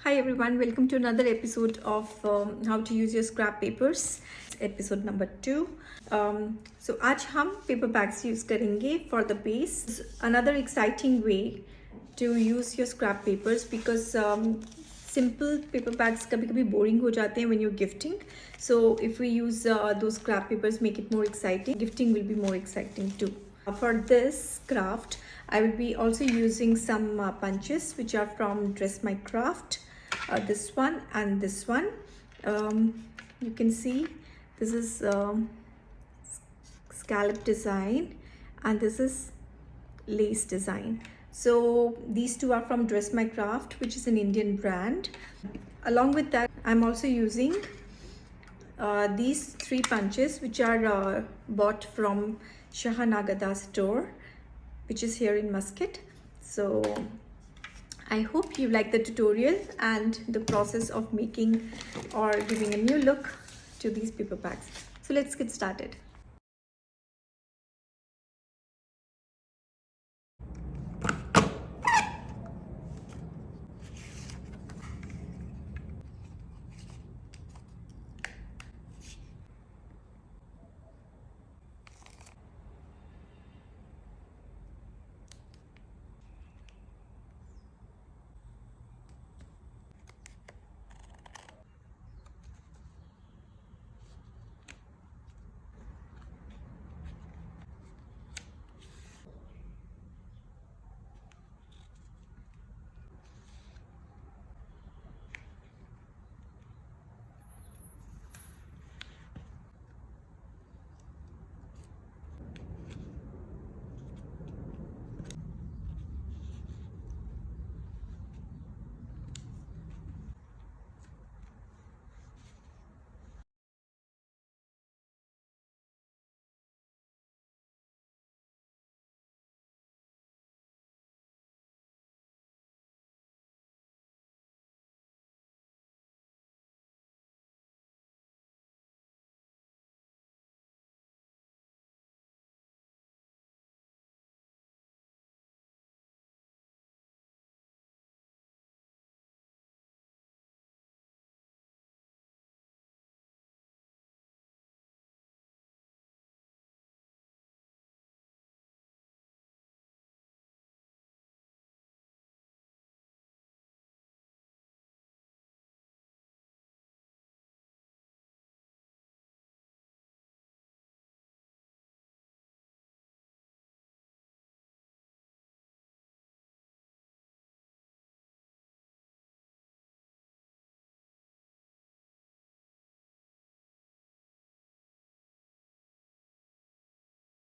Hi everyone, welcome to another episode of how to use your scrap papers, episode number 2. So आज हम paper bags use करेंगे for the base. Another exciting way to use your scrap papers because simple paper bags कभी-कभी boring हो जाते हैं when you're gifting. So if we use those scrap papers, make it more exciting. Gifting will be more exciting too. For this craft, I will be also using some punches which are from Dress My Craft. This one and this one. You can see this is scallop design and this is lace design. So these two are from Dress My Craft, which is an Indian brand. Along with that, I'm also using these 3 punches which are bought from Shahanagada store, which is here in Muscat. So I hope you like the tutorial and the process of making or giving a new look to these paper bags. So let's get started.